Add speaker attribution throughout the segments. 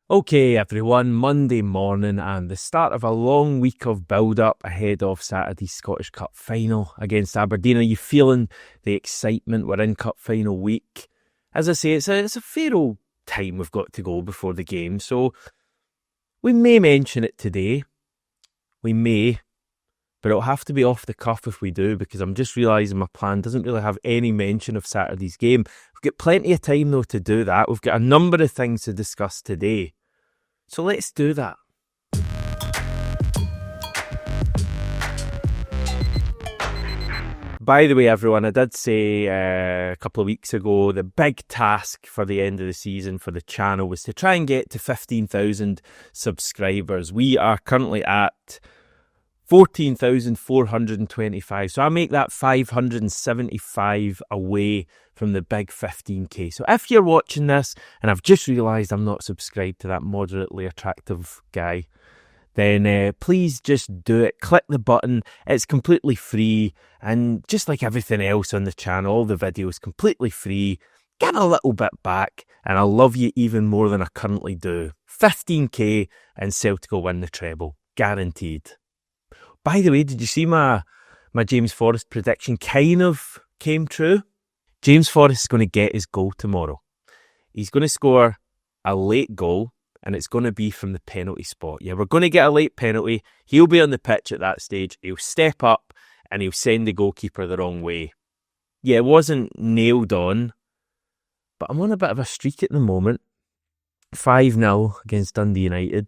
Speaker 1: Okay, everyone, Monday morning and the start of a long week of build-up ahead of Saturday's Scottish Cup final against Aberdeen. Are you feeling the excitement? We're in Cup final week. As I say, it's a fair old time we've got to go before the game, so we may mention it today. We may, but it'll have to be off the cuff if we do, because I'm just realising my plan doesn't really have any mention of Saturday's game. We've got plenty of time, though, to do that. We've got a number of things to discuss today. So let's do that. By the way, everyone, I did say a couple of weeks ago, the big task for the end of the season for the channel was to try and get to 15,000 subscribers. We are currently at 14,425. So I make that 575 away from the big 15k. So if you're watching this, and I've just realised I'm not subscribed to that moderately attractive guy, then please just do it. Click the button. It's completely free. And just like everything else on the channel, all the videos completely free. Get a little bit back, and I'll love you even more than I currently do. 15k and Celtic will win the treble. Guaranteed. By the way, did you see my James Forrest prediction kind of came true? James Forrest is going to get his goal tomorrow. He's going to score a late goal, and it's going to be from the penalty spot. Yeah, we're going to get a late penalty. He'll be on the pitch at that stage. He'll step up, and he'll send the goalkeeper the wrong way. Yeah, it wasn't nailed on, but I'm on a bit of a streak at the moment. 5-0 against Dundee United.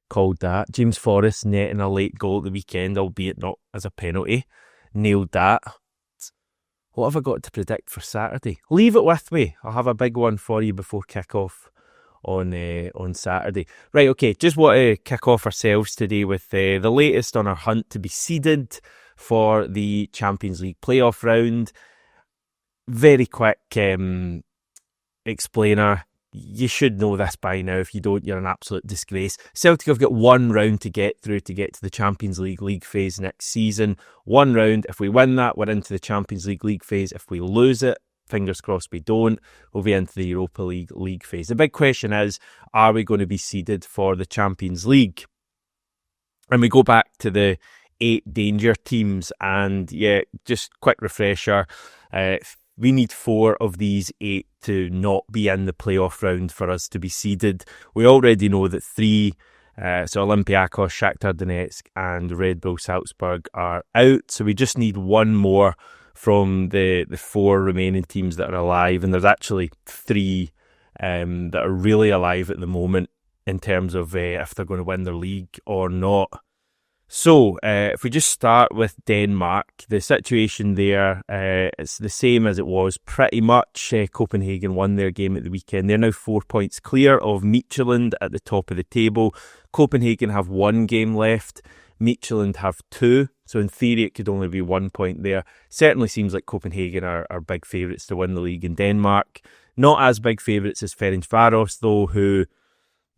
Speaker 1: Called that. James Forrest netting a late goal at the weekend, albeit not as a penalty. Nailed that. What have I got to predict for Saturday? Leave it with me. I'll have a big one for you before kick-off on Saturday. Right, okay, just want to kick off ourselves today with the latest on our hunt to be seeded for the Champions League playoff round. Very quick explainer. You should know this by now. If you don't, you're an absolute disgrace. Celtic have got one round to get through to get to the Champions League phase next season. One round. If we win that, we're into the Champions League phase. If we lose it, fingers crossed we don't, we'll be into the Europa League phase. The big question is, are we going to be seeded for the Champions League? And we go back to the 8 danger teams, and yeah, just quick refresher. We need 4 of these 8 to not be in the playoff round for us to be seeded. We already know that 3, so Olympiacos, Shakhtar Donetsk and Red Bull Salzburg are out. So we just need one more from the 4 remaining teams that are alive. And there's actually 3 that are really alive at the moment in terms of if they're going to win their league or not. So, if we just start with Denmark, the situation there, it's the same as it was pretty much. Copenhagen won their game at the weekend. They're now 4 points clear of Midtjylland at the top of the table. Copenhagen have 1 game left. Midtjylland have 2. So in theory, it could only be 1 point there. Certainly seems like Copenhagen are big favourites to win the league in Denmark. Not as big favourites as Ferencvaros, though, who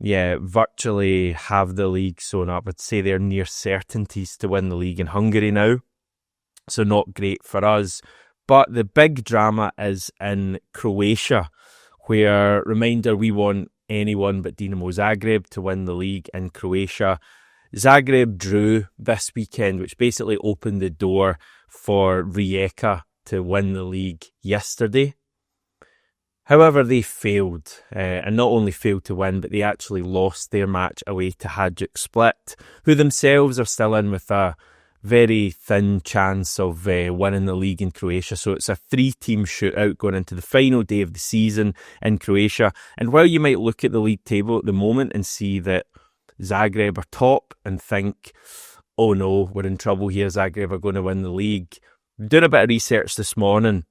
Speaker 1: virtually have the league sewn up. I'd say they're near certainties to win the league in Hungary now. So not great for us. But the big drama is in Croatia, where, reminder, we want anyone but Dinamo Zagreb to win the league in Croatia. Zagreb drew this weekend, which basically opened the door for Rijeka to win the league yesterday. However, they failed, and not only failed to win, but they actually lost their match away to Hajduk Split, who themselves are still in with a very thin chance of winning the league in Croatia. So it's a 3-team shootout going into the final day of the season in Croatia. And while you might look at the league table at the moment and see that Zagreb are top and think, oh no, we're in trouble here, Zagreb are going to win the league. I'm doing a bit of research this morning,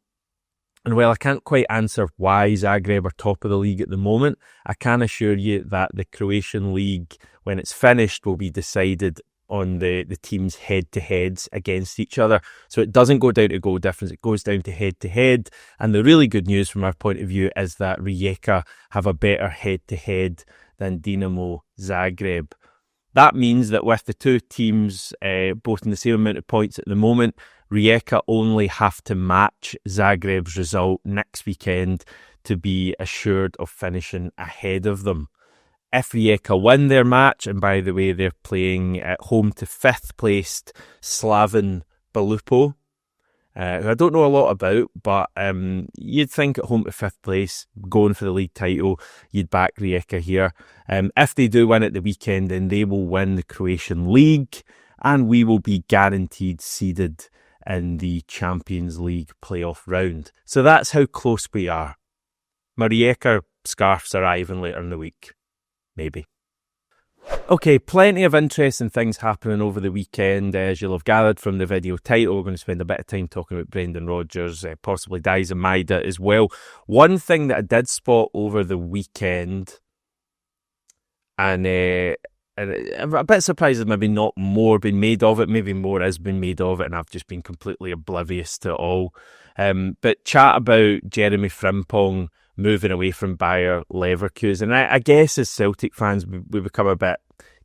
Speaker 1: and while I can't quite answer why Zagreb are top of the league at the moment, I can assure you that the Croatian league, when it's finished, will be decided on the teams' head-to-heads against each other. So it doesn't go down to goal difference, it goes down to head-to-head. And the really good news from our point of view is that Rijeka have a better head-to-head than Dinamo Zagreb. That means that with the 2 teams both in the same amount of points at the moment, Rijeka only have to match Zagreb's result next weekend to be assured of finishing ahead of them. If Rijeka win their match, and by the way, they're playing at home to 5th placed Slaven Belupo, who I don't know a lot about, but you'd think at home to 5th place, going for the league title, you'd back Rijeka here. If they do win at the weekend, then they will win the Croatian League, and we will be guaranteed seeded in the Champions League playoff round. So that's how close we are. My Rijeka scarf's arriving later in the week. Maybe. Okay, plenty of interesting things happening over the weekend. As you'll have gathered from the video title, we're going to spend a bit of time talking about Brendan Rodgers, possibly Daizen Maeda as well. One thing that I did spot over the weekend, and I'm a bit surprised that maybe not more been made of it, maybe more has been made of it, and I've just been completely oblivious to it all. But chat about Jeremie Frimpong moving away from Bayer Leverkusen. I guess as Celtic fans, we become a bit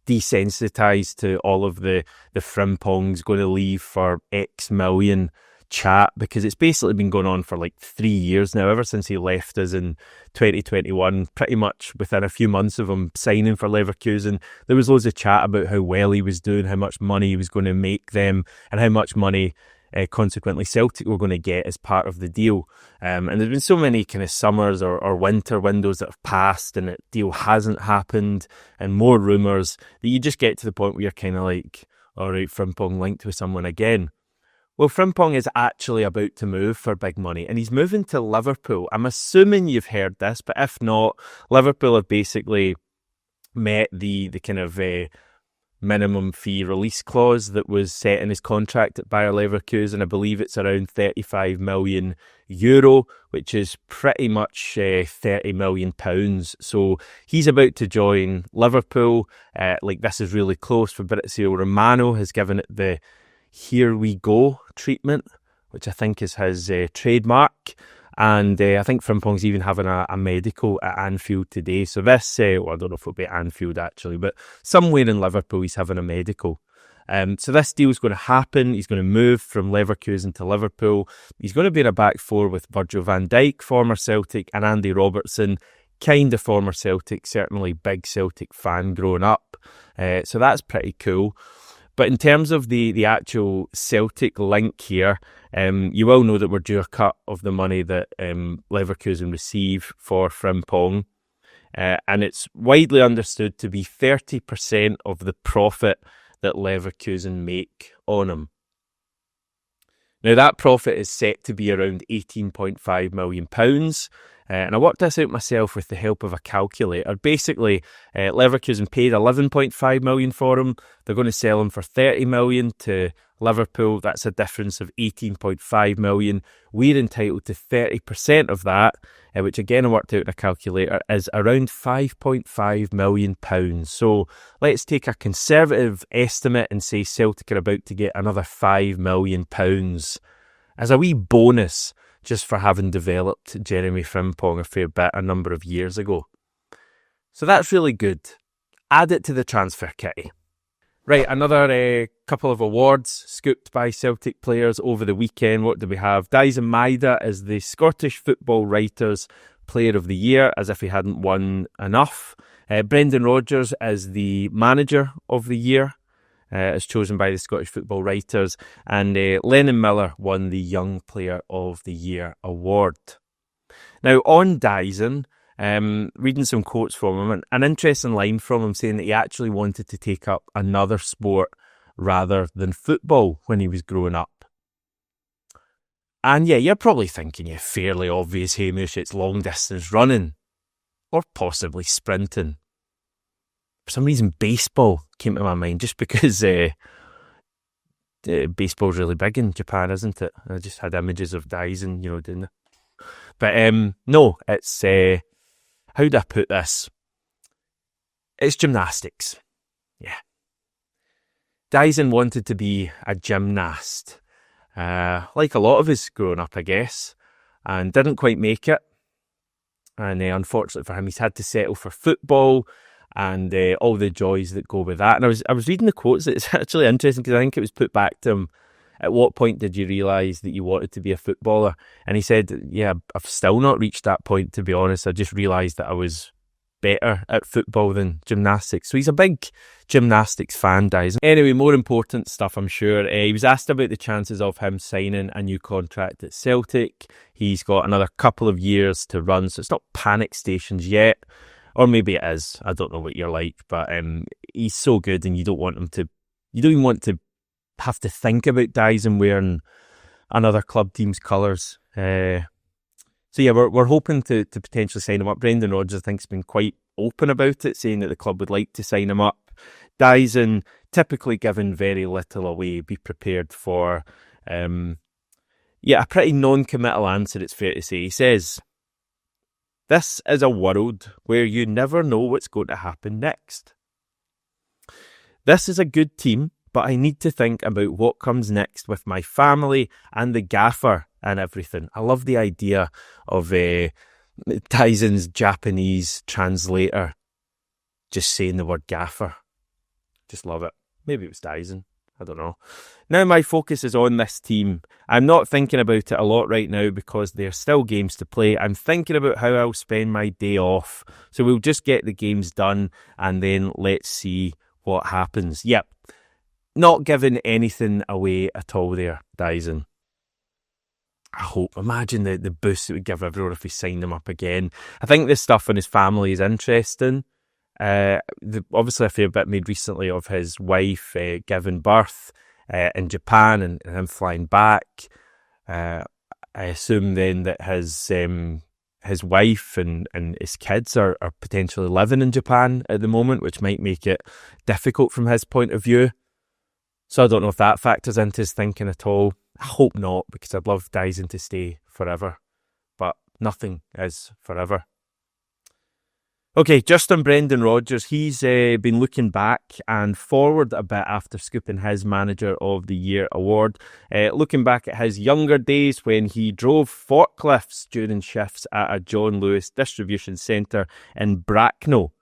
Speaker 1: desensitised to all of the Frimpongs going to leave for X million chat, because it's basically been going on for like 3 years now, ever since he left us in 2021, pretty much within a few months of him signing for Leverkusen. There was loads of chat about how well he was doing, how much money he was going to make them, and how much money consequently Celtic were going to get as part of the deal. And there's been so many kind of summers or winter windows that have passed and the deal hasn't happened, and more rumours, that you just get to the point where you're kind of like, all right, Frimpong linked with someone again. Well, Frimpong is actually about to move for big money, and he's moving to Liverpool. I'm assuming you've heard this, but if not, Liverpool have basically met the kind of minimum fee release clause that was set in his contract at Bayer Leverkusen. I believe it's around €35 million, which is pretty much £30 million. So he's about to join Liverpool. This is really close. Fabrizio Romano has given it the "here we go" treatment, which I think is his trademark. And I think Frimpong's even having a medical at Anfield today. So this, I don't know if it'll be at Anfield actually, but somewhere in Liverpool he's having a medical. So this deal's going to happen. He's going to move from Leverkusen to Liverpool. He's going to be in a back four with Virgil van Dijk, former Celtic, and Andy Robertson, kind of former Celtic, certainly big Celtic fan growing up. So that's pretty cool. But in terms of the actual Celtic link here, you will know that we're due a cut of the money that Leverkusen receive for Frimpong. And it's widely understood to be 30% of the profit that Leverkusen make on him. Now, that profit is set to be around £18.5 million. And I worked this out myself with the help of a calculator. Basically, Leverkusen paid £11.5 million for him. They're going to sell him for £30 million to Liverpool. That's a difference of £18.5 million. We're entitled to 30% of that, which again I worked out in a calculator, is around £5.5 million. So let's take a conservative estimate and say Celtic are about to get another £5 million as a wee bonus, just for having developed Jeremie Frimpong a fair bit a number of years ago. So that's really good. Add it to the transfer kitty. Right, another couple of awards scooped by Celtic players over the weekend. What do we have? Daizen Maeda is the Scottish Football Writers Player of the Year, as if he hadn't won enough. Brendan Rodgers is the Manager of the Year, as chosen by the Scottish Football Writers, and Lennon Miller won the Young Player of the Year award. Now, on Daizen, reading some quotes from him, an interesting line from him saying that he actually wanted to take up another sport rather than football when he was growing up. And yeah, you're probably thinking, yeah, fairly obvious, Hamish, it's long distance running, or possibly sprinting. For some reason, baseball came to my mind, just because baseball's really big in Japan, isn't it? I just had images of Daizen, doing it. But no, it's, how do I put this? It's gymnastics. Yeah. Daizen wanted to be a gymnast, like a lot of us growing up, I guess, and didn't quite make it. And unfortunately for him, he's had to settle for football, and all the joys that go with that. And I was reading the quotes. It's actually interesting because I think it was put back to him, at what point did you realise that you wanted to be a footballer? And he said, yeah, I've still not reached that point, to be honest. I just realised that I was better at football than gymnastics. So he's a big gymnastics fan, Daizen. Anyway, more important stuff, I'm sure. He was asked about the chances of him signing a new contract at Celtic. He's got another couple of years to run, so it's not panic stations yet. Or maybe it is. I don't know what you're like, but he's so good, and you don't even want to have to think about Daizen wearing another club team's colours. So yeah, we're hoping to potentially sign him up. Brendan Rodgers, I think, has been quite open about it, saying that the club would like to sign him up. Daizen, typically given very little away, be prepared for a pretty non-committal answer, it's fair to say. He says, "This is a world where you never know what's going to happen next. This is a good team, but I need to think about what comes next with my family and the gaffer and everything." I love the idea of Daizen's Japanese translator just saying the word gaffer. Just love it. Maybe it was Daizen. I don't know. Now my focus is on this team. I'm not thinking about it a lot right now because there's still games to play. I'm thinking about how I'll spend my day off. So we'll just get the games done and then let's see what happens. Yep. Not giving anything away at all there, Daizen. Imagine the boost it would give everyone if we signed him up again. I think this stuff on his family is interesting. Obviously a fair bit made recently of his wife giving birth in Japan and him flying back. I assume then that his wife and his kids are potentially living in Japan at the moment, which might make it difficult from his point of view. So I don't know if that factors into his thinking at all. I hope not, because I'd love Daizen to stay forever. But nothing is forever. Okay, just on Brendan Rodgers, he's been looking back and forward a bit after scooping his Manager of the Year award. Looking back at his younger days when he drove forklifts during shifts at a John Lewis distribution centre in Bracknell.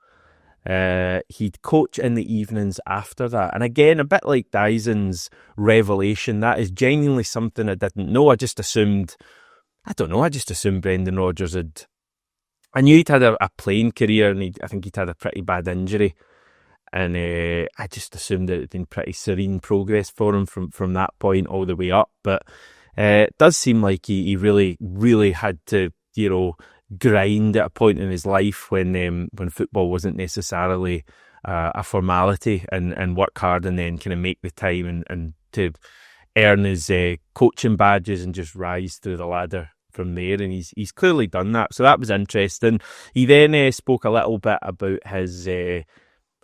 Speaker 1: He'd coach in the evenings after that. And again, a bit like Daizen's revelation, that is genuinely something I didn't know. I just assumed Brendan Rodgers I knew he'd had a playing career, and I think he'd had a pretty bad injury. And I just assumed it had been pretty serene progress for him from that point all the way up. But it does seem like he really, really had to, grind at a point in his life when football wasn't necessarily a formality, and work hard and then kind of make the time and to earn his coaching badges and just rise through the ladder from there. And he's clearly done that, so that was interesting. He then spoke a little bit about his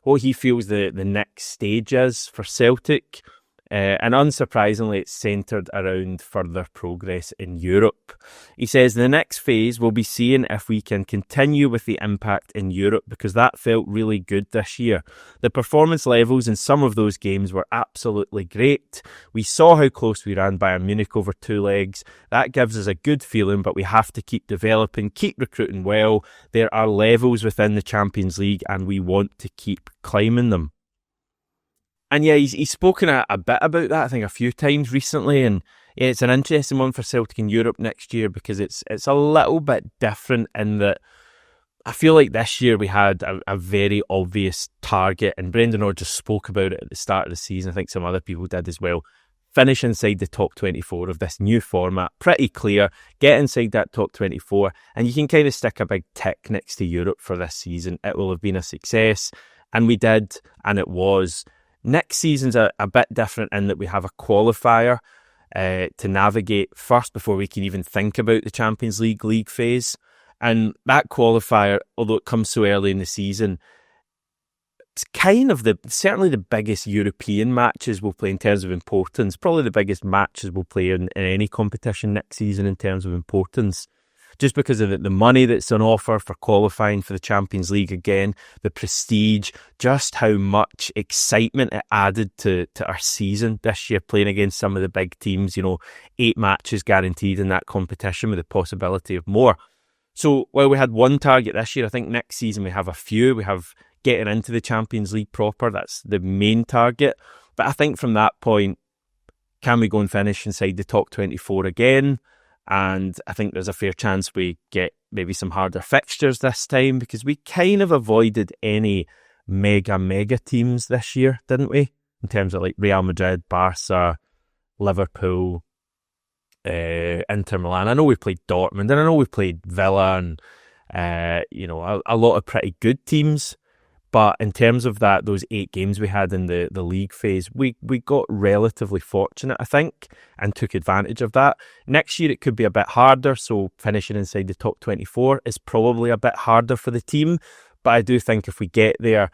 Speaker 1: what he feels the next stage is for Celtic. And unsurprisingly, it's centred around further progress in Europe. He says the next phase will be seeing if we can continue with the impact in Europe, because that felt really good this year. The performance levels in some of those games were absolutely great. We saw how close we ran Bayern Munich over 2 legs. That gives us a good feeling, but we have to keep developing, keep recruiting well. There are levels within the Champions League and we want to keep climbing them. And yeah, he's spoken a bit about that, I think, a few times recently. And yeah, it's an interesting one for Celtic in Europe next year, because it's a little bit different in that I feel like this year we had a very obvious target, and Brendan Rodgers spoke about it at the start of the season. I think some other people did as well. Finish inside the top 24 of this new format. Pretty clear. Get inside that top 24 and you can kind of stick a big tick next to Europe for this season. It will have been a success. And we did, and it was. Next season's a bit different in that we have a qualifier to navigate first before we can even think about the Champions League phase. And that qualifier, although it comes so early in the season, it's kind of certainly the biggest European matches we'll play in terms of importance. Probably the biggest matches we'll play in any competition next season in terms of importance. Just because of the money that's on offer for qualifying for the Champions League again, the prestige, just how much excitement it added to our season this year, playing against some of the big teams, 8 matches guaranteed in that competition with the possibility of more. So while we had one target this year, I think next season we have a few. We have getting into the Champions League proper. That's the main target. But I think from that point, can we go and finish inside the top 24 again? And I think there's a fair chance we get maybe some harder fixtures this time, because we kind of avoided any mega teams this year, didn't we? In terms of like Real Madrid, Barca, Liverpool, Inter Milan. I know we played Dortmund, and I know we played Villa, and a lot of pretty good teams. But in terms of those 8 games we had in the league phase, we got relatively fortunate, I think, and took advantage of that. Next year it could be a bit harder, so finishing inside the top 24 is probably a bit harder for the team. But I do think if we get there,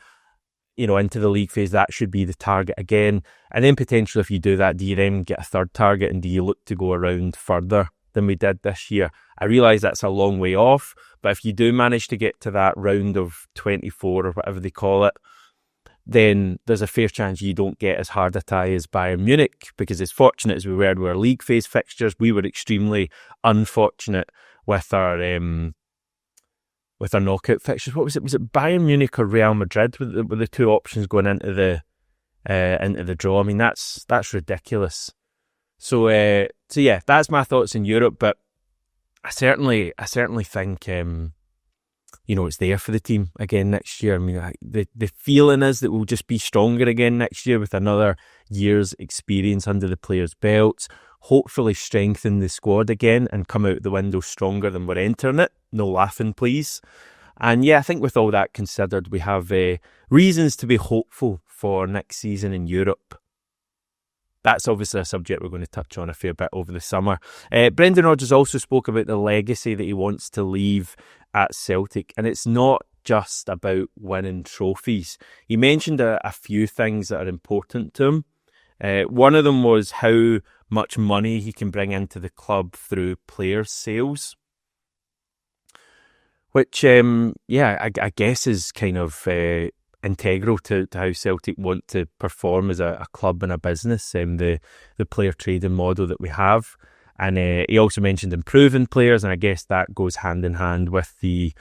Speaker 1: into the league phase, that should be the target again. And then potentially if you do that, do you then get a third target, and do you look to go around further than we did this year? I realise that's a long way off, but if you do manage to get to that round of 24 or whatever they call it, then there's a fair chance you don't get as hard a tie as Bayern Munich, because as fortunate as we were with our league phase fixtures, we were extremely unfortunate with our knockout fixtures. What was it? Was it Bayern Munich or Real Madrid with the 2 options going into the draw? I mean, that's ridiculous. So yeah, that's my thoughts in Europe. But I certainly think it's there for the team again next year. I mean, the feeling is that we'll just be stronger again next year with another year's experience under the players' belts. Hopefully strengthen the squad again and come out the window stronger than we're entering it. No laughing, please. And yeah, I think with all that considered, we have reasons to be hopeful for next season in Europe. That's obviously a subject we're going to touch on a fair bit over the summer. Brendan Rodgers also spoke about the legacy that he wants to leave at Celtic, and it's not just about winning trophies. He mentioned a few things that are important to him. One of them was how much money he can bring into the club through player sales, which, I guess is kind of integral to how Celtic want to perform as a club and a business, the player trading model that we have. And he also mentioned improving players, and I guess that goes hand in hand with the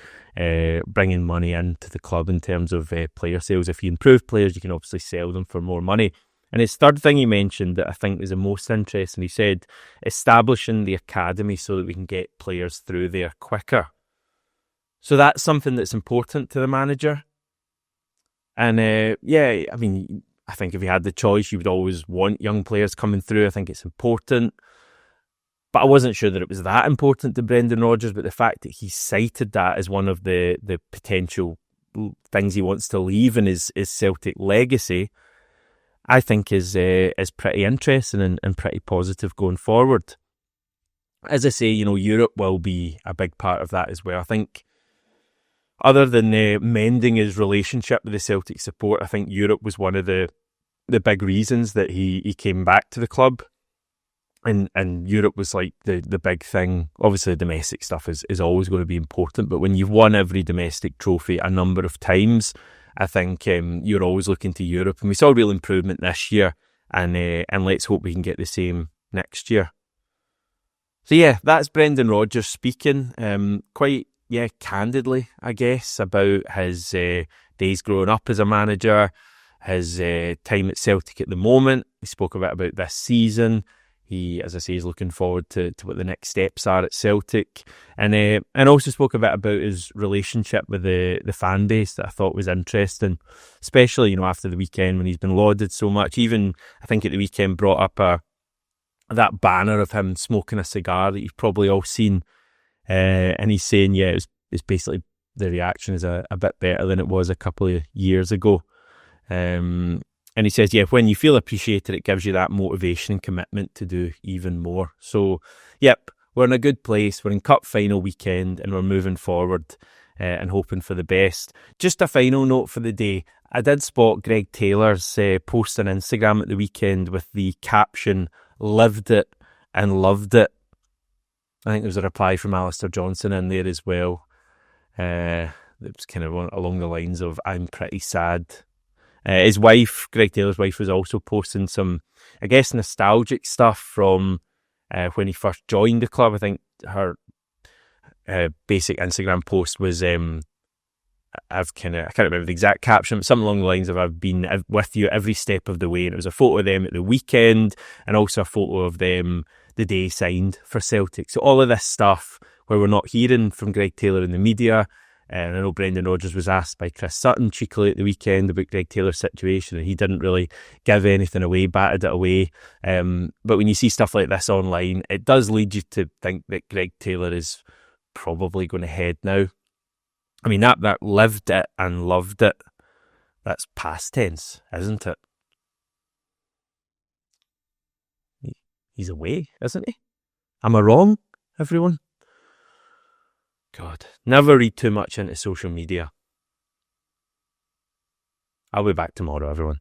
Speaker 1: bringing money into the club in terms of player sales. If you improve players, you can obviously sell them for more money. And his third thing he mentioned that I think was the most interesting, he said establishing the academy so that we can get players through there quicker. So that's something that's important to the manager. And I think if you had the choice, you would always want young players coming through. I think it's important. But I wasn't sure that it was that important to Brendan Rodgers, but the fact that he cited that as one of the potential things he wants to leave in his Celtic legacy, I think is pretty interesting and pretty positive going forward. As I say, Europe will be a big part of that as well. I think other than mending his relationship with the Celtic support, I think Europe was one of the big reasons that he came back to the club. And Europe was like the big thing. Obviously, domestic stuff is always going to be important, but when you've won every domestic trophy a number of times, I think you're always looking to Europe. And we saw real improvement this year, and let's hope we can get the same next year. So yeah, that's Brendan Rodgers speaking. Quite candidly, I guess, about his days growing up as a manager, his time at Celtic at the moment. He spoke a bit about this season. He, as I say, is looking forward to what the next steps are at Celtic, and also spoke a bit about his relationship with the fan base that I thought was interesting, especially after the weekend when he's been lauded so much. Even I think at the weekend brought up that banner of him smoking a cigar that you've probably all seen, and he's saying it's basically the reaction is a bit better than it was a couple of years ago. And he says, when you feel appreciated, it gives you that motivation and commitment to do even more. So, we're in a good place. We're in cup final weekend and we're moving forward and hoping for the best. Just a final note for the day. I did spot Greg Taylor's post on Instagram at the weekend with the caption, "Lived it and loved it." I think there was a reply from Alistair Johnson in there as well. It was kind of along the lines of, "I'm pretty sad." His wife, Greg Taylor's wife, was also posting some, I guess, nostalgic stuff from when he first joined the club. I think her basic Instagram post was, I can't remember the exact caption, but something along the lines of, "I've been with you every step of the way." And it was a photo of them at the weekend and also a photo of them the day he signed for Celtic. So all of this stuff, where we're not hearing from Greg Taylor in the media. And I know Brendan Rodgers was asked by Chris Sutton cheekily at the weekend about Greg Taylor's situation, and he didn't really give anything away, batted it away. But when you see stuff like this online, it does lead you to think that Greg Taylor is probably going to head now. I mean, that lived it and loved it, that's past tense, isn't it? He's away, isn't he? Am I wrong, everyone? God, never read too much into social media. I'll be back tomorrow, everyone.